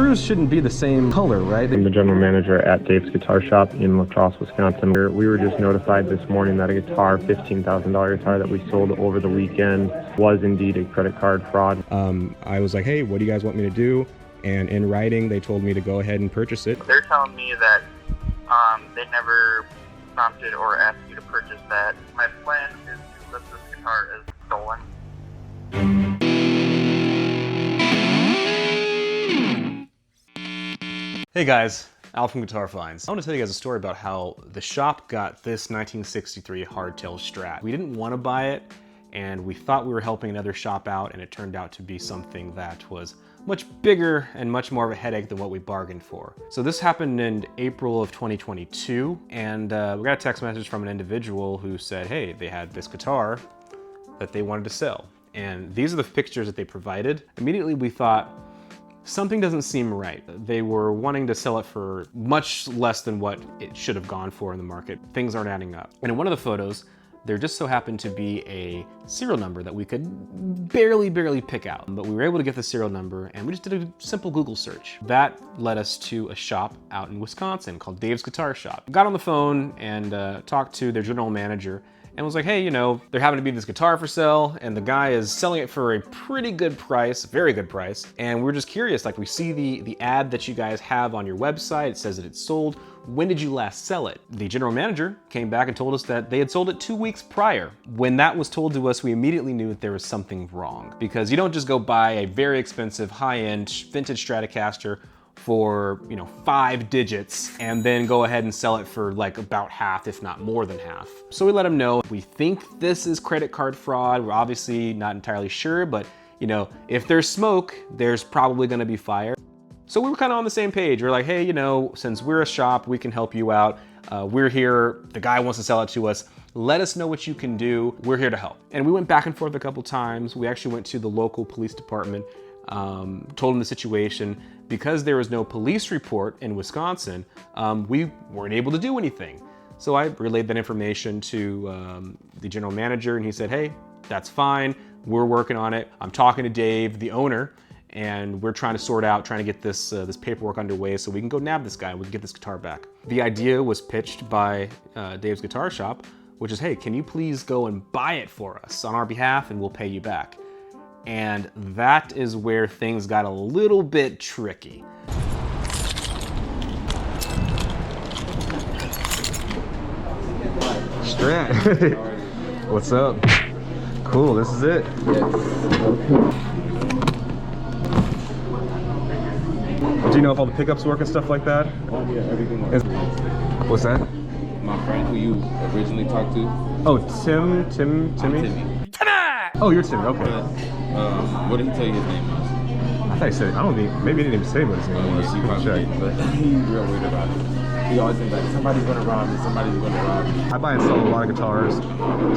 screws shouldn't be the same color, right? I'm the general manager at Dave's Guitar Shop in La Crosse, Wisconsin. We were just notified this morning that a guitar, $15,000 guitar that we sold over the weekend was indeed a credit card fraud. I was like, hey, what do you guys want me to do? And in writing, they told me to go ahead and purchase it. They're telling me that they never prompted or asked you to purchase that. My plan is to list this guitar as stolen. Hey guys, Al from GuitarFinds. I want to tell you guys a story about how the shop got this 1963 hardtail Strat. We didn't want to buy it, and we thought we were helping another shop out, and it turned out to be something that was much bigger and much more of a headache than what we bargained for. So this happened in April of 2022, and we got a text message from an individual who said, hey, they had this guitar that they wanted to sell. And these are the pictures that they provided. Immediately we thought, something doesn't seem right. They were wanting to sell it for much less than what it should have gone for in the market. Things aren't adding up. And in one of the photos, there just so happened to be a serial number that we could barely pick out. But we were able to get the serial number, and we just did a simple Google search. That led us to a shop out in Wisconsin called Dave's Guitar Shop. Got on the phone and talked to their general manager, and was like, hey, you know, there happened to be this guitar for sale, and the guy is selling it for a pretty good price, very good price. And we're just curious, like, we see the ad that you guys have on your website. It says that it's sold. When did you last sell it? The general manager came back and told us that they had sold it 2 weeks prior. When that was told to us, we immediately knew that there was something wrong, because you don't just go buy a very expensive high-end vintage Stratocaster for, you know, 5 digits and then go ahead and sell it for like about half, if not more than half. So we let them know, we think this is credit card fraud. We're obviously not entirely sure, but you know, if there's smoke, there's probably gonna be fire. So we were kind of on the same page. We're like, hey, you know, since we're a shop, we can help you out. We're here, the guy wants to sell it to us. Let us know what you can do. We're here to help. And we went back and forth a couple times. We actually went to the local police department, told them the situation. Because there was no police report in Wisconsin, we weren't able to do anything. So I relayed that information to the general manager, and he said, hey, that's fine. We're working on it. I'm talking to Dave, the owner, and we're trying to sort out, trying to get this this paperwork underway so we can go nab this guy and we can get this guitar back. The idea was pitched by Dave's Guitar Shop, which is, hey, can you please go and buy it for us on our behalf and we'll pay you back. And that is where things got a little bit tricky. Strat. What's up? Cool, this is it. Do you know if all the pickups work and stuff like that? Oh yeah, everything works. What's that? My friend who you originally talked to. Oh, Timmy? Timmy. Oh, you're Timmy, okay. What did he tell you his name was? I thought he said, I don't think, maybe he didn't even say what his name was. You probably didn't, but he's real weird about it. He always thinks like, somebody's gonna rob me, somebody's gonna rob me. I buy and sell a lot of guitars,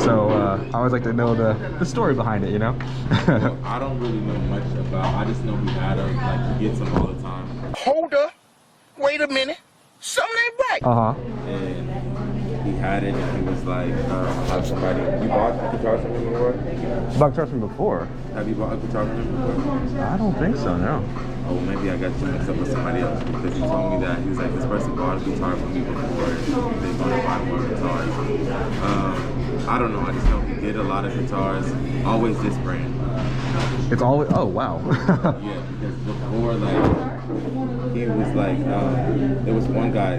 so I always like to know the story behind it, you know? Well, I don't really know much about, I just know he had them, like he gets them all the time. Hold up, wait a minute, something ain't right. And he had it and he was like, have somebody, you bought guitars from him before? Bought guitars from before? Have you bought a guitar from him before? I don't think so, no. Oh, maybe I got you mixed up with somebody else because he told me that he was like, this person bought a guitar from me before. They're gonna buy more guitars. I don't know. I just know he did a lot of guitars. Always this brand. It's always, oh wow. Yeah, because before like he was like, there was one guy.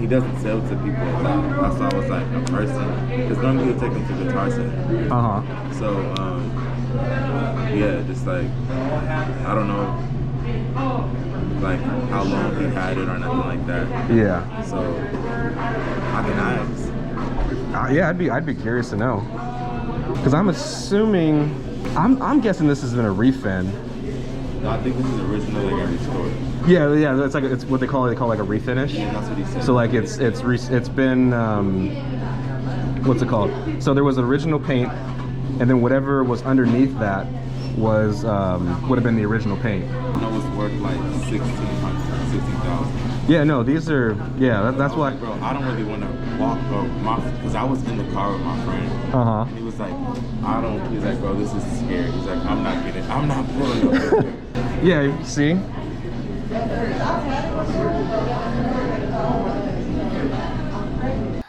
He doesn't sell to people a lot. That's why I was like a person. Because normally he'll take them to Guitar Center. So yeah, just like I don't know. Like how long he had it or nothing like that. Yeah. So I can ask. Yeah, I'd be curious to know. Because I'm assuming, I'm guessing this has been a refin. No, I think this is original like every store. Yeah, it's like it's what they call like a refinish. Yeah, that's what he said. So like it's been what's it called? So there was original paint, and then whatever was underneath that was would have been the original paint. I know it's worth like $1,600, $60,000. Yeah, no, these are that's why. Bro, I don't really want to walk, bro, because I was in the car with my friend. He was like, he's like, bro, this is scary. He's like, I'm not pulling up. Yeah, see?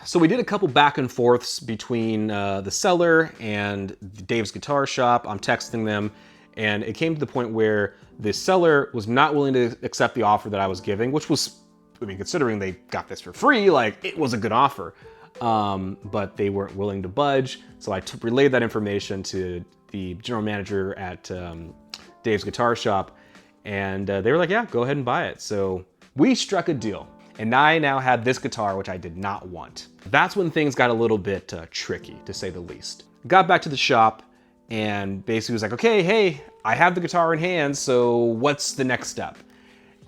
So we did a couple back and forths between the seller and Dave's Guitar Shop. I'm texting them, and it came to the point where the seller was not willing to accept the offer that I was giving, which was, I mean, considering they got this for free, like, it was a good offer. But they weren't willing to budge, so I relayed that information to the general manager at Dave's Guitar Shop, and they were like, yeah, go ahead and buy it. So we struck a deal. And I now had this guitar, which I did not want. That's when things got a little bit tricky, to say the least. Got back to the shop and basically was like, okay, hey, I have the guitar in hand, so what's the next step?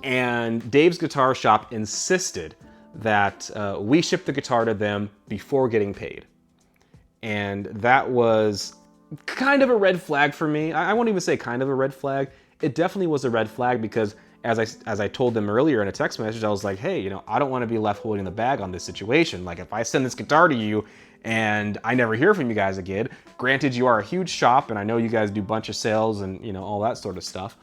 And Dave's Guitar Shop insisted that we ship the guitar to them before getting paid. And that was kind of a red flag for me. I won't even say kind of a red flag. It definitely was a red flag because as I told them earlier in a text message, I was like, hey, you know, I don't want to be left holding the bag on this situation. Like, if I send this guitar to you and I never hear from you guys again, granted, you are a huge shop and I know you guys do a bunch of sales and, you know, all that sort of stuff.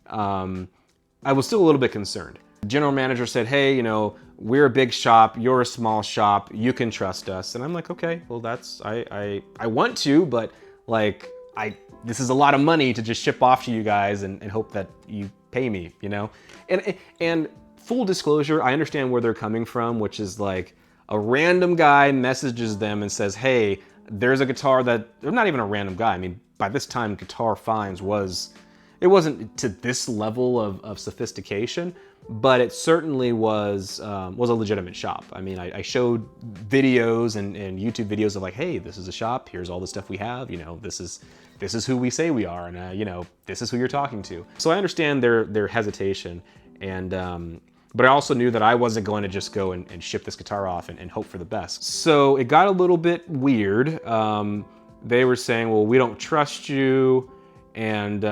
I was still a little bit concerned. The general manager said, hey, you know, we're a big shop, you're a small shop, you can trust us. And I'm like, okay, well, that's, I want to, but like, this is a lot of money to just ship off to you guys and hope that you pay me, you know? And full disclosure, I understand where they're coming from, which is like a random guy messages them and says, hey, there's a guitar that, or not even a random guy. I mean, by this time, GuitarFinds it wasn't to this level of sophistication, but it certainly was a legitimate shop. I mean, I showed videos and YouTube videos of like, hey, this is a shop, here's all the stuff we have, you know, this is who we say we are, and you know, this is who you're talking to. So I understand their hesitation, and but I also knew that I wasn't going to just go and ship this guitar off and hope for the best. So it got a little bit weird. They were saying, well, we don't trust you, and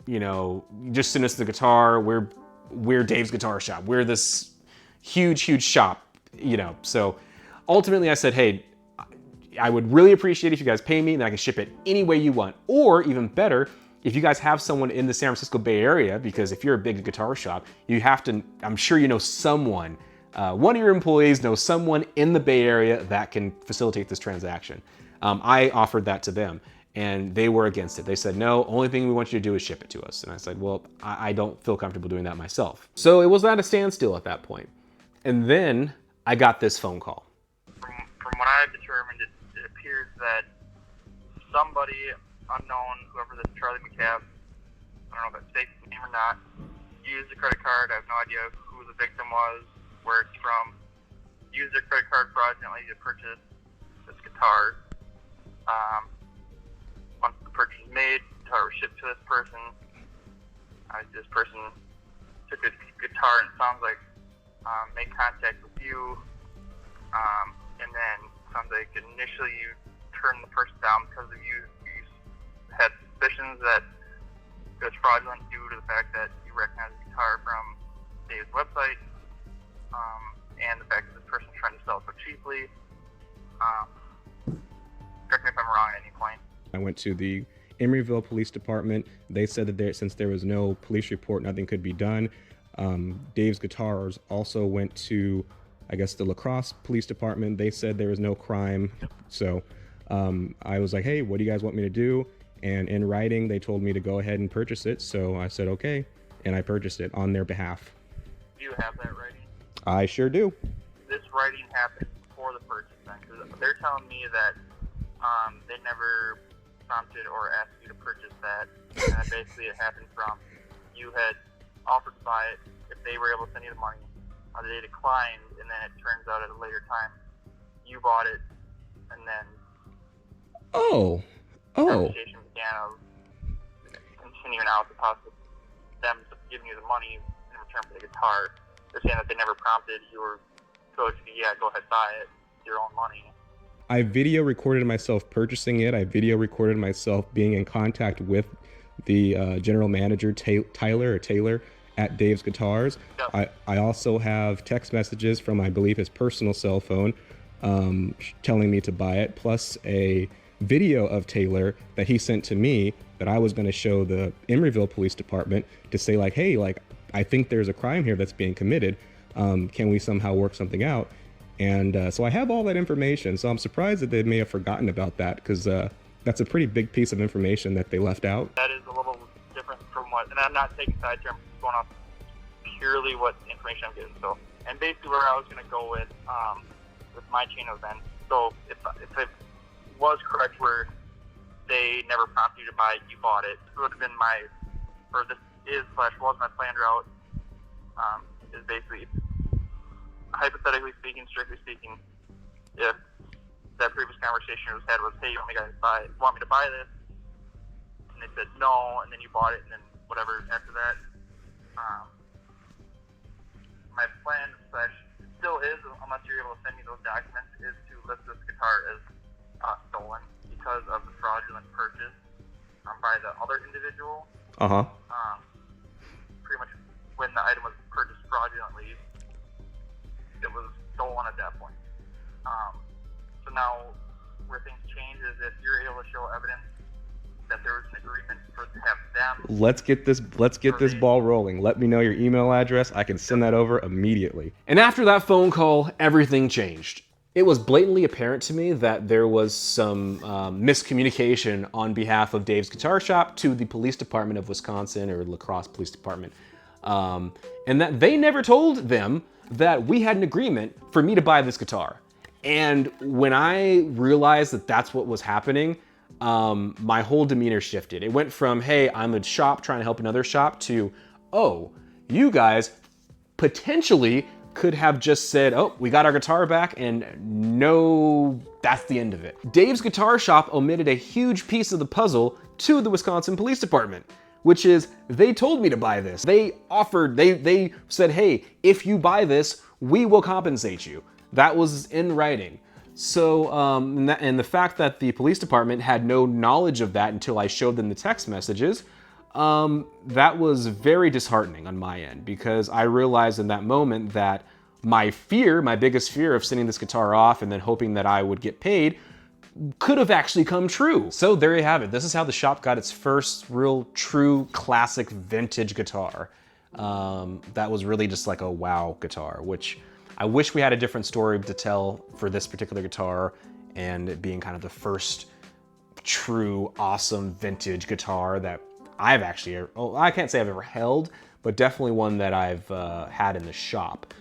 you know, just send us the guitar. We're Dave's Guitar Shop. We're this huge shop, you know. So ultimately I said, hey, I would really appreciate if you guys pay me and I can ship it any way you want. Or even better, if you guys have someone in the San Francisco Bay Area, because if you're a big guitar shop, you have to, I'm sure you know someone, one of your employees knows someone in the Bay Area that can facilitate this transaction. I offered that to them and they were against it. They said, no, only thing we want you to do is ship it to us. And I said, well, I don't feel comfortable doing that myself. So it was at a standstill at that point. And then I got this phone call. From what I've determined, it appears that somebody unknown, whoever this Charlie McCabe, I don't know if that's fake name or not, used a credit card. I have no idea who the victim was, where it's from. Used their credit card fraudulently to purchase this guitar. Once the purchase was made, the guitar was shipped to this person. This person took the guitar and it sounds like made contact with you, and then sounds like initially you turned the person down because of you had suspicions that it was fraudulent due to the fact that you recognized the guitar from Dave's website, and the fact that this person was trying to sell it so cheaply. Correct me if I'm wrong at any point. I went to the Emeryville Police Department. They said that since there was no police report, nothing could be done. Dave's Guitars also went to, I guess, the La Crosse Police Department. They said there was no crime. So I was like, hey, what do you guys want me to do? And in writing, they told me to go ahead and purchase it. So I said, okay. And I purchased it on their behalf. Do you have that writing? I sure do. This writing happened before the purchase, then, because they're telling me that they never prompted or asked you to purchase that, and that basically it happened from you had offered to buy it if they were able to send you the money, they declined, and then it turns out at a later time you bought it, and then the conversation began of continuing out the possible them giving you the money in return for the guitar. They're saying that they never prompted you or told you, yeah, go ahead, buy it, your own money. I video recorded myself purchasing it. I video recorded myself being in contact with the general manager, Taylor at Dave's Guitars. Yep. I also have text messages from, I believe, his personal cell phone telling me to buy it, plus a video of Taylor that he sent to me that I was going to show the Emeryville Police Department to say like, hey, like, I think there's a crime here that's being committed. Can we somehow work something out? And so I have all that information. So I'm surprised that they may have forgotten about that, because that's a pretty big piece of information that they left out. That is a little different from what, and I'm not taking sides here, I'm just going off purely what information I'm getting. So, and basically where I was going to go with my chain of events. So if it was correct where they never prompted you to buy it, you bought it, this would have been was my planned route, is basically, hypothetically speaking, strictly speaking, if that previous conversation was had was, hey, you want me to buy this? And they said no, and then you bought it, and then whatever after that. My plan still is, unless you're able to send me those documents, is to list this guitar as stolen because of the fraudulent purchase by the other individual. Pretty much when the item was purchased fraudulently, it was stolen at that point. So now where things change is if you're able to show evidence that there was an agreement to have them. Let's get this ball rolling. Let me know your email address. I can send that over immediately. And after that phone call, everything changed. It was blatantly apparent to me that there was some miscommunication on behalf of Dave's Guitar Shop to the police department of Wisconsin, or La Crosse Police Department, and that they never told them that we had an agreement for me to buy this guitar. And when I realized that that's what was happening, my whole demeanor shifted. It went from, hey, I'm a shop trying to help another shop, to, oh, you guys potentially could have just said, oh, we got our guitar back, and no, that's the end of it. Dave's Guitar Shop omitted a huge piece of the puzzle to the Wisconsin Police Department, which is they told me to buy this. They said, hey, if you buy this, we will compensate you. That was in writing. So, and the fact that the police department had no knowledge of that until I showed them the text messages, that was very disheartening on my end, because I realized in that moment that my biggest fear of sending this guitar off and then hoping that I would get paid could have actually come true. So there you have it. This is how the shop got its first real true classic vintage guitar. That was really just like a wow guitar, which I wish we had a different story to tell for this particular guitar, and it being kind of the first true awesome vintage guitar that I've actually, I can't say I've ever held, but definitely one that I've had in the shop.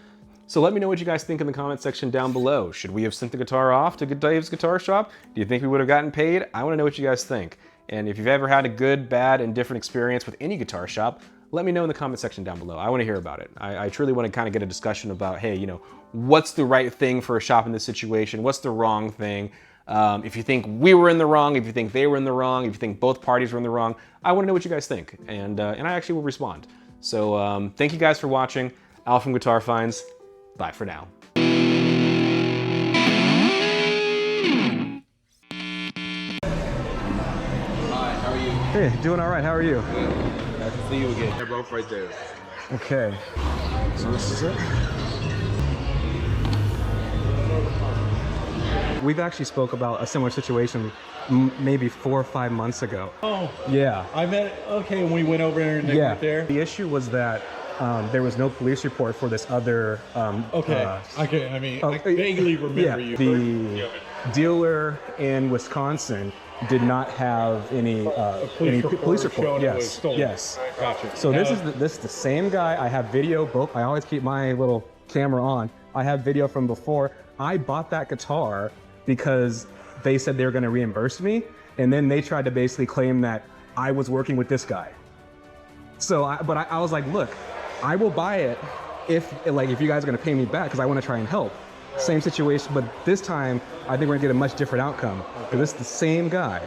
So let me know what you guys think in the comment section down below. Should we have sent the guitar off to Dave's Guitar Shop? Do you think we would have gotten paid? I want to know what you guys think. And if you've ever had a good, bad, and different experience with any guitar shop, let me know in the comment section down below. I want to hear about it. I truly want to kind of get a discussion about, hey, you know, what's the right thing for a shop in this situation? What's the wrong thing? If you think we were in the wrong, if you think they were in the wrong, if you think both parties were in the wrong, I want to know what you guys think, and I actually will respond. So thank you guys for watching. Al from GuitarFinds. Bye for now. Hi, how are you? Hey, doing all right. How are you? Good. Nice to see you again. They're both right there. Okay. So this is it. We've actually spoke about a similar situation maybe 4 or 5 months ago. Oh. Yeah. I met, okay, when we went over there and they weren't there. The issue was that there was no police report for this other... okay, I vaguely remember you. The dealer in Wisconsin did not have any police report. Yes, yes. Gotcha. So this is the same guy. I have video. I always keep my little camera on. I have video from before. I bought that guitar because they said they were going to reimburse me, and then they tried to basically claim that I was working with this guy. So, I was like, look, I will buy it if you guys are going to pay me back, because I want to try and help. Same situation, but this time I think we're going to get a much different outcome, because it's the same guy.